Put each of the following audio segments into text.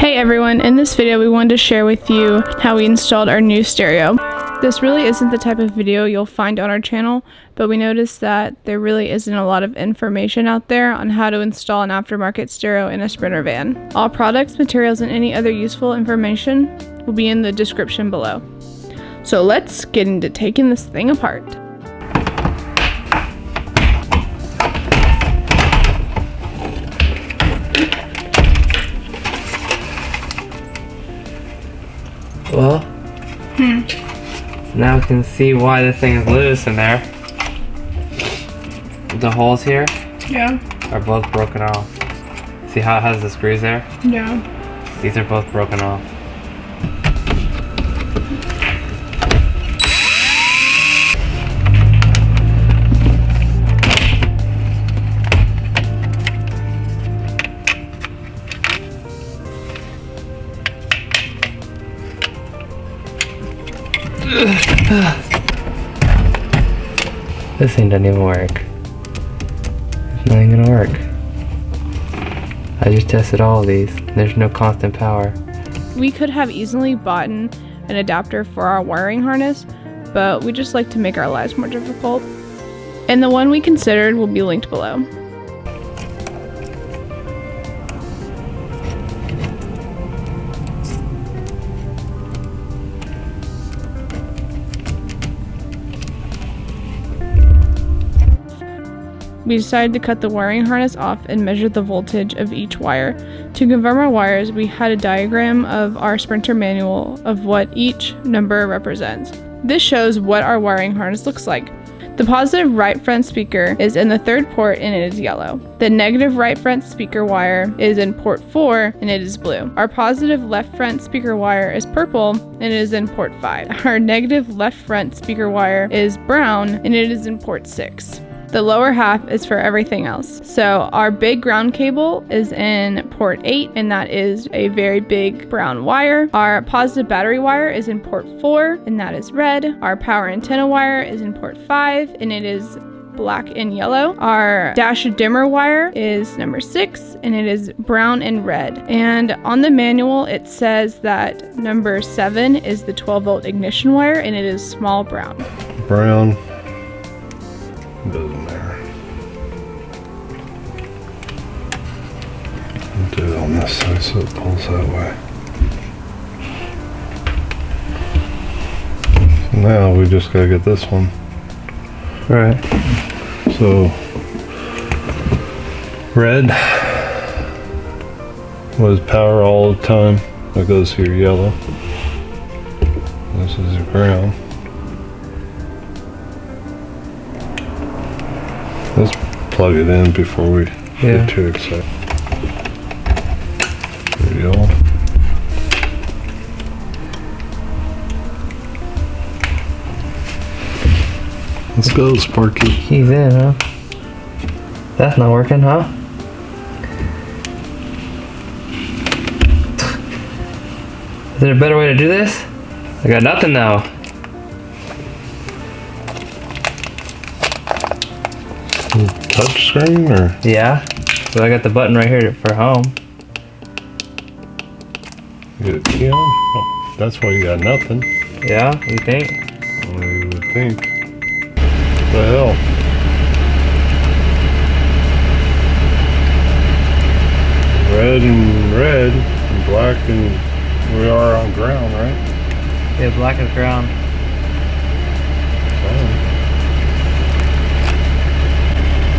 Hey everyone, in this video we wanted to share with you how we installed our new stereo. This really isn't the type of video you'll find on our channel, but we noticed that there really isn't a lot of information out there on how to install an aftermarket stereo in a Sprinter van. All products, materials, and any other useful information will be in the description below. So let's get into taking this thing apart. Well, now we can see why this thing is loose in there. The holes here are both broken off. See how it has the screws there? Yeah. These are both broken off. This thing doesn't even work. It's not even gonna work. I just tested all of these. There's no constant power. We could have easily bought an adapter for our wiring harness, but we just like to make our lives more difficult. And the one we considered will be linked below. We decided to cut the wiring harness off and measure the voltage of each wire. To confirm our wires, we had a diagram of our Sprinter manual of what each number represents. This shows what our wiring harness looks like. The positive right front speaker is in the third port and it is yellow. The negative right front speaker wire is in port 4 and it is blue. Our positive left front speaker wire is purple and it is in port 5. Our negative left front speaker wire is brown and it is in port 6. The lower half is for everything else. So our big ground cable is in port 8 and that is a very big brown wire. Our positive battery wire is in port 4 and that is red. Our power antenna wire is in port 5 and it is black and yellow. Our dash dimmer wire is number 6 and it is brown and red. And on the manual it says that number 7 is the 12-volt ignition wire and it is small brown. Brown. Doesn't matter. I'll do it on this side so it pulls that way. So now we just gotta get this one. Right. So red was power all the time. That goes here yellow. This is the ground. Let's plug it in before we get too excited. There you go. Let's go, Sparky. He's in, huh? That's not working, huh? Is there a better way to do this? I got nothing now. Touch screen or? Yeah. So I got the button right here for home. You got a key on? Oh, that's why you got nothing. Yeah, you think? Well, you would think. What the hell? Red and black and we are on ground, right? Yeah, black is ground.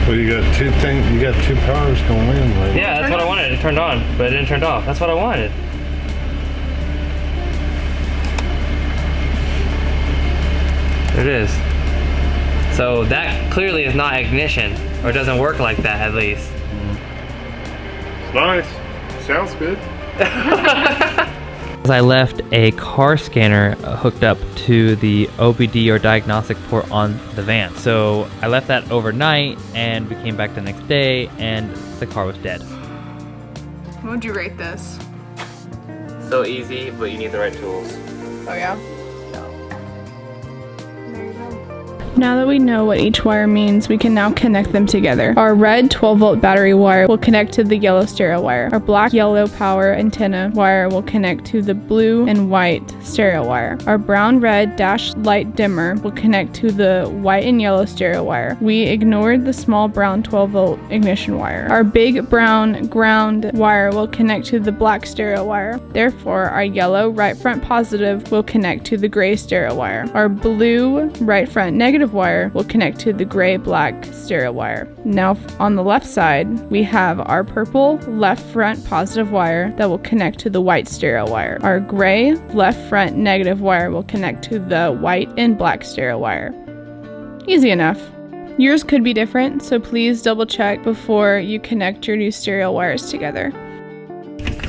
Well, you got two things. You got two powers going in, right? Yeah, that's what I wanted. It turned on, but it didn't turn off. That's what I wanted. There it is. So that clearly is not ignition, or it doesn't work like that, at least. It's nice. Sounds good. I left a car scanner hooked up to the OBD or diagnostic port on the van. So I left that overnight and we came back the next day and the car was dead. What would you rate this? So easy, but you need the right tools. Oh yeah? There you go. Now that we know what each wire means, we can now connect them together. Our red 12-volt battery wire will connect to the yellow stereo wire. Our black-yellow power antenna wire will connect to the blue and white stereo wire. Our brown-red dash light dimmer will connect to the white and yellow stereo wire. We ignored the small brown 12-volt ignition wire. Our big brown ground wire will connect to the black stereo wire. Therefore, our yellow right front positive will connect to the gray stereo wire. Our blue right front negative wire will connect to the gray-black stereo wire. Now on the left side, we have our purple left front positive wire that will connect to the white stereo wire. Our gray left front negative wire will connect to the white and black stereo wire. Easy enough. Yours could be different, so please double check before you connect your new stereo wires together.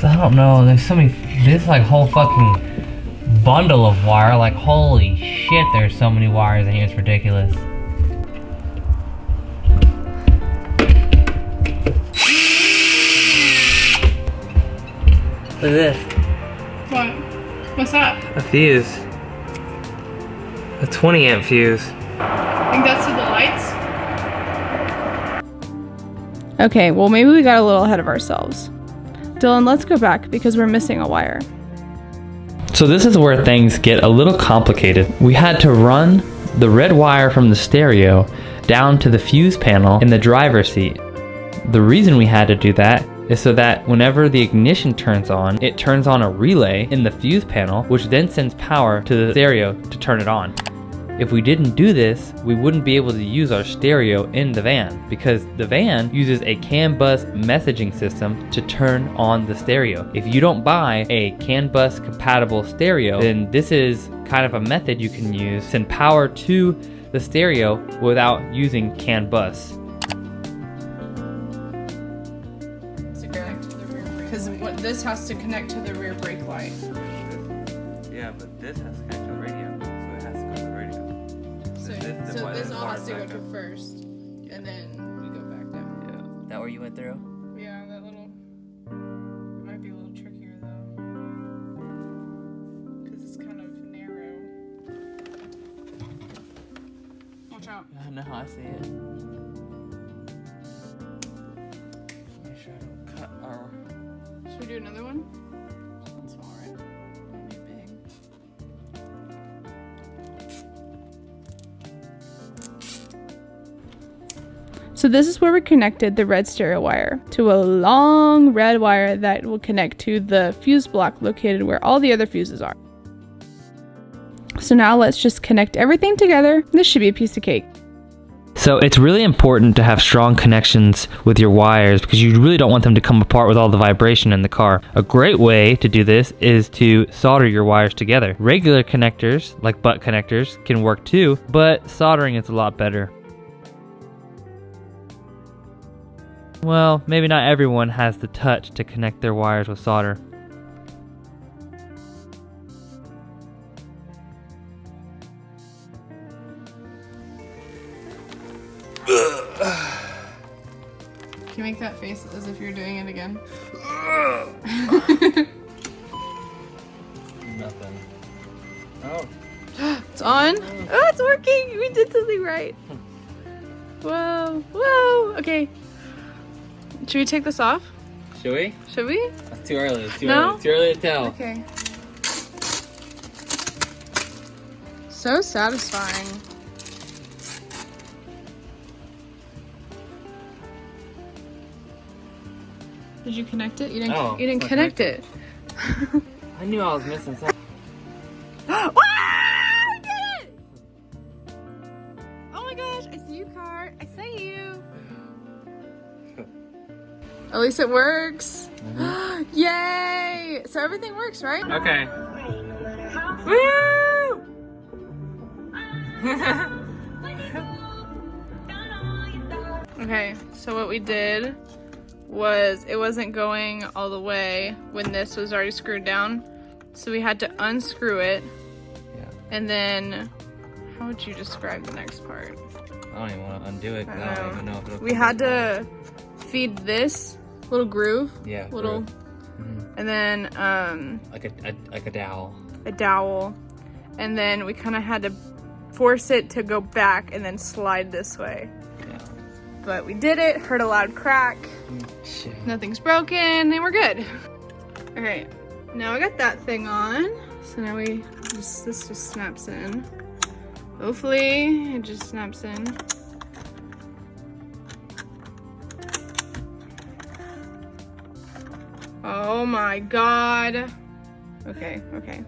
I don't know, there's so many, this like whole fucking bundle of wire, like holy shit, there's so many wires in here, it's ridiculous. Look at this. What? What's that? A fuse. A 20 amp fuse. I think that's to the lights. Okay, well maybe we got a little ahead of ourselves. Dylan, let's go back because we're missing a wire. So this is where things get a little complicated. We had to run the red wire from the stereo down to the fuse panel in the driver's seat. The reason we had to do that is so that whenever the ignition turns on, it turns on a relay in the fuse panel, which then sends power to the stereo to turn it on. If we didn't do this, we wouldn't be able to use our stereo in the van because the van uses a CAN bus messaging system to turn on the stereo. If you don't buy a CAN bus compatible stereo, then this is kind of a method you can use to send power to the stereo without using CAN bus. Because this has to connect to the rear brake light. Yeah, but this has to connect to the radio, so it has to go to the radio. So this all has to go to first, and then we go back down. Yeah. That where you went through? Yeah, that little... It might be a little trickier, though. Because it's kind of narrow. Watch out. No, I see it. Make sure I don't cut our... Should we do another one? One small, right? That'd be big. So this is where we connected the red stereo wire to a long red wire that will connect to the fuse block located where all the other fuses are. So now let's just connect everything together. This should be a piece of cake. So it's really important to have strong connections with your wires because you really don't want them to come apart with all the vibration in the car. A great way to do this is to solder your wires together. Regular connectors, like butt connectors, can work too, but soldering is a lot better. Well, maybe not everyone has the touch to connect their wires with solder. Can you make that face as if you're doing it again? Nothing. Oh. It's on? Oh, it's working! We did something right. Whoa, whoa! Okay. Should we take this off? Should we? Should we? That's too early. It's too No? early. It's too early to tell. Okay. So satisfying. Did you connect it? You didn't. Oh, you didn't it's not connect it. I knew I was missing something. Wow! I did it! Oh my gosh! I see you, car. I see you. At least it works. Mm-hmm. Yay! So everything works, right? Okay. Woo! Okay, so what we did was it wasn't going all the way when this was already screwed down. So we had to unscrew it. Yeah. And then, how would you describe the next part? I don't even want to undo it. I don't even know if it'll we had to feed this little groove. Yeah. Little. Mm-hmm. And then like a dowel. a dowel. And then we kind of had to force it to go back and then slide this way. Yeah. But we did it, heard a loud crack. Nothing's broken, and we're good. Okay, now I got that thing on. So now this just snaps in. Hopefully, it just snaps in. Oh my god. Okay. Okay,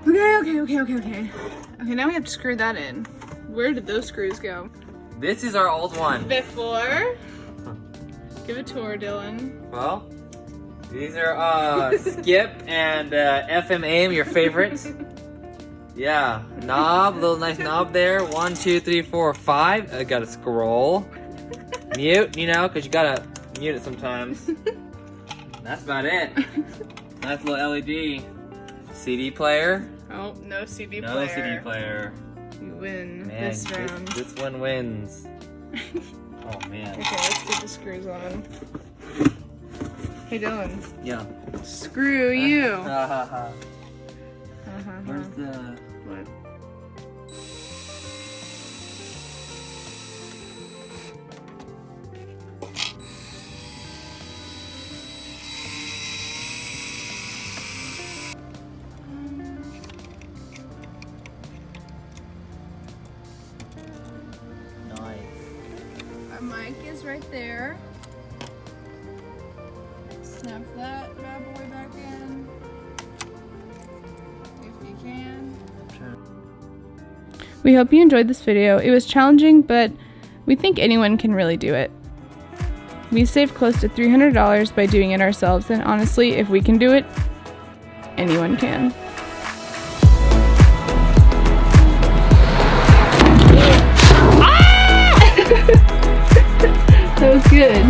now we have to screw that in. Where did those screws go? This is our old one. Before. Give a tour, Dylan. Well, these are Skip and FM AM, your favorites. Yeah, knob, little nice knob there. 1, 2, 3, 4, 5. I gotta scroll. Mute, you know, because you gotta mute it sometimes. That's about it. Nice little LED. CD player. Oh, no CD player. No CD player. You win Man, this round. this one wins. Oh man. Okay, let's get the screws on. Hey Dylan. Yeah. Screw you. Where's the... What? Our mic is right there. Snap that bad boy back in. If you can. We hope you enjoyed this video. It was challenging, but we think anyone can really do it. We saved close to $300 by doing it ourselves, and honestly, if we can do it, anyone can. That was good.